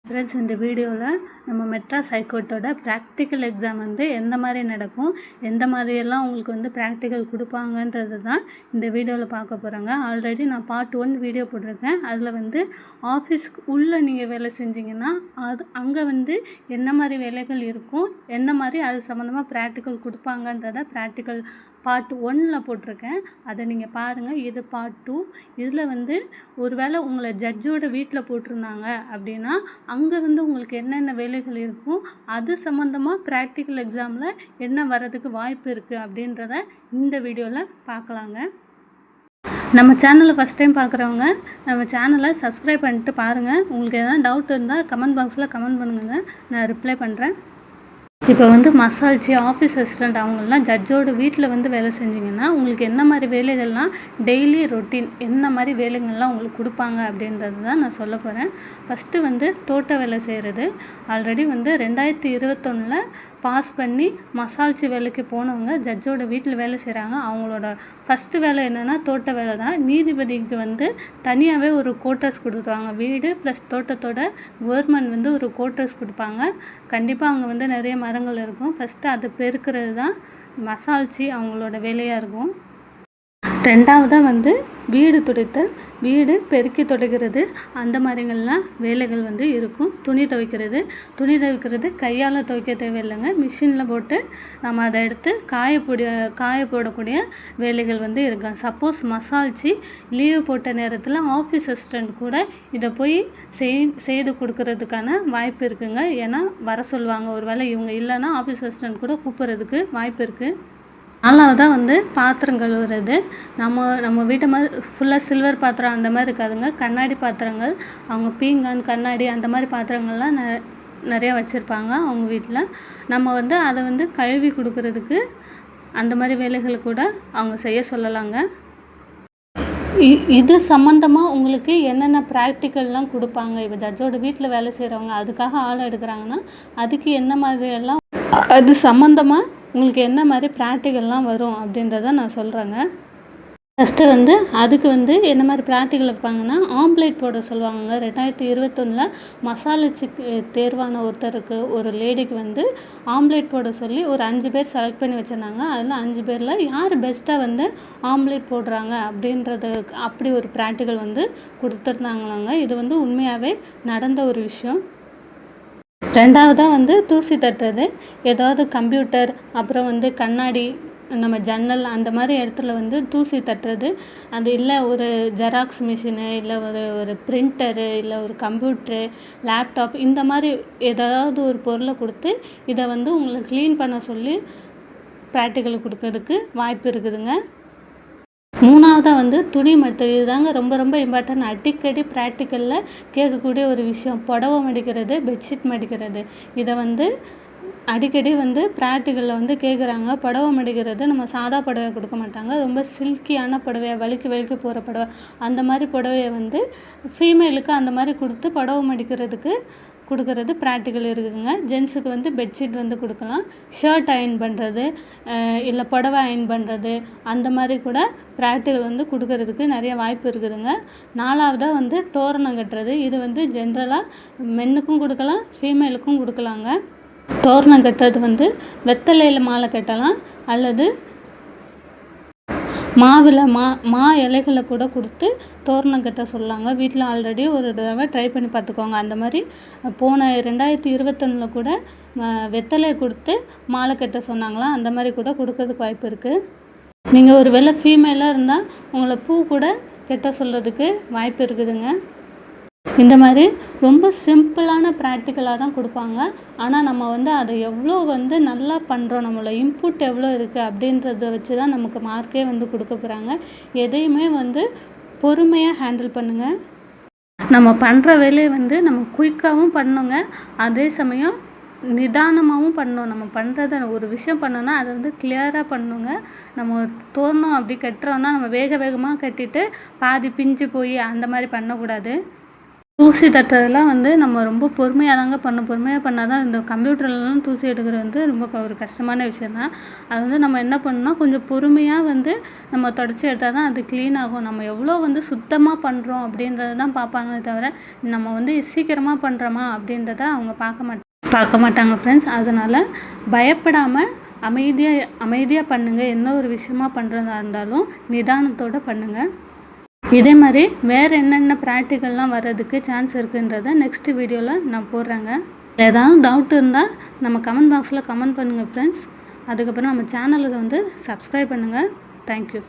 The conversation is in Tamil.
ஃப்ரெண்ட்ஸ், இந்த வீடியோவில் நம்ம மெட்ராஸ் ஹைகோர்ட்டோட ப்ராக்டிக்கல் எக்ஸாம் வந்து எந்த மாதிரி நடக்கும், எந்த மாதிரியெல்லாம் உங்களுக்கு வந்து ப்ராக்டிக்கல் கொடுப்பாங்கன்றது தான் இந்த வீடியோவில் பார்க்க போகிறாங்க. ஆல்ரெடி நான் பார்ட் 1 வீடியோ போட்டிருக்கேன். அதில் வந்து ஆஃபீஸ்க்கு உள்ளே நீங்கள் வேலை செஞ்சிங்கன்னா அங்கே வந்து என்ன மாதிரி வேலைகள் இருக்கும், என்ன மாதிரி அது சம்மந்தமாக ப்ராக்டிக்கல் கொடுப்பாங்கன்றத ப்ராக்டிக்கல் பார்ட் 1 போட்டிருக்கேன். அதை நீங்கள் பாருங்கள். இது பார்ட் 2. இதில் வந்து ஒருவேளை உங்களை ஜட்ஜோட வீட்டில் போட்டிருந்தாங்க அப்படின்னா அங்கே வந்து உங்களுக்கு என்னென்ன வேலைகள் இருக்கும், அது சம்மந்தமாக ப்ராக்டிக்கல் எக்ஸாமில் என்ன வர்றதுக்கு வாய்ப்பு இருக்குது அப்படின்றத இந்த வீடியோவில் பார்க்கலாங்க. நம்ம சேனலை ஃபஸ்ட் டைம் பார்க்குறவங்க நம்ம சேனலை சப்ஸ்கிரைப் பண்ணிட்டு பாருங்கள். உங்களுக்கு எதனா டவுட் இருந்தால் கமெண்ட் பாக்ஸில் கமெண்ட் பண்ணுங்க, நான் ரிப்ளை பண்ணுறேன். இப்போ வந்து மசால்ச்சி, ஆஃபீஸ் அசிஸ்டண்ட் அவங்களாம் ஜட்ஜோட வீட்டில் வந்து வேலை செஞ்சிங்கன்னா உங்களுக்கு என்ன மாதிரி வேலைகள்லாம் டெய்லி ரொட்டீன் என்ன மாதிரி வேலைகள்லாம் உங்களுக்கு கொடுப்பாங்க அப்படின்றது தான் நான் சொல்ல போகிறேன். ஃபஸ்ட்டு வந்து தோட்ட வேலை செய்கிறது. ஆல்ரெடி வந்து 2021 பாஸ் பண்ணி மசால்ச்சி வேலைக்கு போனவங்க ஜட்ஜோட வீட்டில் வேலை செய்கிறாங்க. அவங்களோட ஃபஸ்ட்டு வேலை என்னென்னா தோட்ட வேலை தான். நீதிபதிக்கு வந்து தனியாகவே ஒரு கோட்டர்ஸ் கொடுத்துருவாங்க. வீடு ப்ளஸ் தோட்டத்தோட கவர்மெண்ட் வந்து ஒரு கோட்டர்ஸ் கொடுப்பாங்க. கண்டிப்பாக அங்கே வந்து நிறைய மரங்கள் இருக்கும். ஃபஸ்ட்டு அதை பெருக்கிறது தான் மசால்ச்சி அவங்களோட வேலையாக இருக்கும். ரெண்டாவதாக வந்து வீடு துடைத்தல், வீடு பெருக்கி துடைக்கிறது, அந்த மாதிரிங்கள்லாம் வேலைகள் வந்து இருக்கும். துணி துவைக்கிறது கையால் துவைக்க தேவையில்லைங்க, மிஷினில் போட்டு நம்ம அதை எடுத்து காய போடக்கூடிய வேலைகள் வந்து இருக்கும். சப்போஸ் மசால்ச்சி லீவு போட்ட நேரத்தில் ஆஃபீஸ் அசிஸ்டண்ட் கூட இதை போய் செய்து கொடுக்கறதுக்கான வாய்ப்பு இருக்குங்க. ஏன்னா வர சொல்லுவாங்க. ஒரு வேளை இவங்க இல்லைன்னா ஆஃபீஸ் அசிஸ்டண்ட் கூட கூப்பிட்றதுக்கு வாய்ப்பு இருக்குது. நாலாவதாக வந்து பாத்திரம் கழுவுறது. நம்ம வீட்டை மாதிரி ஃபுல்லாக சில்வர் பாத்திரம் அந்த மாதிரி இருக்காதுங்க. கண்ணாடி பாத்திரங்கள், அவங்க பீங்கான், கண்ணாடி அந்த மாதிரி பாத்திரங்கள்லாம் நிறையா வச்சுருப்பாங்க அவங்க வீட்டில். நம்ம வந்து அதை வந்து கழுவி கொடுக்கறதுக்கு அந்த மாதிரி வேலைகளை கூட அவங்க செய்ய சொல்லலாங்க. இது சம்மந்தமாக உங்களுக்கு என்னென்ன ப்ராக்டிக்கல்லாம் கொடுப்பாங்க. இப்போ ஜட்ஜோட வீட்டில் வேலை செய்கிறவங்க அதுக்காக ஆள் எடுக்கிறாங்கன்னா அதுக்கு என்ன மாதிரியெல்லாம் அது சம்மந்தமாக உங்களுக்கு என்ன மாதிரி ப்ராக்டிக்கல்லாம் வரும் அப்படின்றத நான் சொல்கிறேங்க. ஃபஸ்ட்டு வந்து அதுக்கு வந்து என்ன மாதிரி ப்ராக்டிக்கல் வைப்பாங்கன்னா ஆம்ப்லேட் போட சொல்லுவாங்க. 2021 மசாலச்சி தேர்வான ஒருத்தருக்கு, ஒரு லேடிக்கு வந்து ஆம்ப்லேட் போட சொல்லி ஒரு 5 பேர் செலக்ட் பண்ணி வச்சுருந்தாங்க. அதில் 5 பேரில் யார் பெஸ்ட்டாக வந்து ஆம்ப்லேட் போடுறாங்க அப்படின்றது அப்படி ஒரு ப்ராக்டிக்கல் வந்து கொடுத்துருந்தாங்களாங்க. இது வந்து உண்மையாகவே நடந்த ஒரு விஷயம். ரெண்டாவதாக வந்து தூசி தட்டுறது. ஏதாவது கம்ப்யூட்டர், அப்புறம் வந்து கண்ணாடி, நம்ம ஜன்னல் அந்த மாதிரி இடத்துல வந்து தூசி தட்டுறது. அது இல்லை ஒரு ஜெராக்ஸ் மிஷினு, இல்லை ஒரு பிரிண்டரு, இல்லை ஒரு கம்ப்யூட்ரு, லேப்டாப், இந்த மாதிரி ஏதாவது ஒரு பொருளை கொடுத்து இதை வந்து உங்களை க்ளீன் பண்ண சொல்லி ப்ராக்டிக்கல் கொடுக்கறதுக்கு வாய்ப்பு இருக்குதுங்க. மூணாவதாக வந்து துணி மடித்தல். இதுதாங்க ரொம்ப ரொம்ப இம்பார்ட்டன்ட். அடிக்கடி ப்ராக்டிக்கலில் கேட்கக்கூடிய ஒரு விஷயம். புடவை மடிக்கிறது, பெட்ஷீட் மடிக்கிறது. இதை வந்து அடிக்கடி வந்து ப்ராக்டிக்கலில் வந்து கேட்குறாங்க. புடவை மடிக்கிறது நம்ம சாதா புடவை கொடுக்க மாட்டாங்க. ரொம்ப சில்கியான புடவையை, வலிக்கு போகிற புடவை, அந்த மாதிரி புடவையை வந்து ஃபீமேலுக்கு அந்த மாதிரி கொடுத்து புடவை மடிக்கிறதுக்கு கொடுக்கறது ப்ராக்டிக்கல் இருக்குதுங்க. ஜென்ஸுக்கு வந்து பெட்ஷீட் வந்து கொடுக்கலாம். ஷர்ட் அயன் பண்ணுறது, இல்லை புடவை அயன் பண்ணுறது, அந்த மாதிரி கூட ப்ராக்டிக்கல் வந்து கொடுக்கறதுக்கு நிறைய வாய்ப்பு இருக்குதுங்க. நாலாவதாக வந்து தோரணம் கட்டுறது. இது வந்து ஜென்ரலாக மென்னுக்கும் கொடுக்கலாம், ஃபீமேலுக்கும் கொடுக்கலாங்க. தோரணம் கட்டுறது வந்து வெத்தலையில் மாலை கட்டலாம், அல்லது மாவில் மா இலைகளை கூட கொடுத்து தோரணம் கட்ட சொல்லாங்க. வீட்டில் ஆல்ரெடி ஒரு தடவை ட்ரை பண்ணி பார்த்துக்கோங்க. அந்த மாதிரி போன 2021 கூட வெத்தலை கொடுத்து மாலை கட்ட சொன்னாங்களாம். அந்த மாதிரி கூட கொடுக்கறதுக்கு வாய்ப்பு இருக்குது. நீங்கள் ஒரு வேளை ஃபீமேலாக இருந்தால் உங்களை பூ கூட கட்ட சொல்கிறதுக்கு வாய்ப்பு இருக்குதுங்க. இந்த மாதிரி ரொம்ப சிம்பிளான ப்ராக்டிக்கலாக தான் கொடுப்பாங்க. ஆனால் நம்ம வந்து அதை எவ்வளோ வந்து நல்லா பண்ணுறோம், நம்மளோட இன்புட் எவ்வளோ இருக்குது அப்படின்றத வச்சு தான் நமக்கு மார்க்கே வந்து கொடுக்க போகிறாங்க. எதையுமே வந்து பொறுமையாக ஹேண்டில் பண்ணுங்கள். நம்ம பண்ணுற வேலையை வந்து நம்ம குயிக்காகவும் பண்ணணுங்க, அதே சமயம் நிதானமாகவும் பண்ணணும். நம்ம பண்ணுறத ஒரு விஷயம் பண்ணோன்னா அதை வந்து கிளியராக பண்ணணுங்க. நம்ம தோரணம் அப்படி கட்டுறோன்னா நம்ம வேகமாக கட்டிட்டு பாதி பிஞ்சு போய் அந்த மாதிரி பண்ணக்கூடாது. தூசி தட்டுறதெல்லாம் வந்து நம்ம ரொம்ப பொறுமையாக தாங்க பண்ணணும். பொறுமையாக பண்ணால் தான் இந்த கம்ப்யூட்டர்லலாம் தூசி எடுக்கிறது வந்து ரொம்ப ஒரு கஷ்டமான விஷயம் தான். அது வந்து நம்ம என்ன பண்ணணும்னா கொஞ்சம் பொறுமையாக வந்து நம்ம தொடச்சி எடுத்தால் தான் அது க்ளீன் ஆகும். நம்ம எவ்வளோ வந்து சுத்தமாக பண்ணுறோம் அப்படின்றது தான் பார்ப்பாங்களே தவிர நம்ம வந்து சீக்கிரமாக பண்ணுறோமா அப்படின்றத அவங்க பார்க்க மாட்டாங்க ஃப்ரெண்ட்ஸ். அதனால் பயப்படாமல் அமைதியாக பண்ணுங்கள். எந்த ஒரு விஷயமா பண்ணுறதா இருந்தாலும் நிதானத்தோடு பண்ணுங்கள். இதே மாதிரி வேறு என்னென்ன ப்ராக்டிக்கல்லாம் வர்றதுக்கு சான்ஸ் இருக்குன்றதை நெக்ஸ்ட் வீடியோவில் நான் போடுறேங்க. ஏதாவது டவுட் இருந்தால் நம்ம கமெண்ட் பாக்ஸில் கமெண்ட் பண்ணுங்கள் ஃப்ரெண்ட்ஸ். அதுக்கப்புறம் நம்ம சேனலை வந்து சப்ஸ்கிரைப் பண்ணுங்கள். தேங்க்யூ.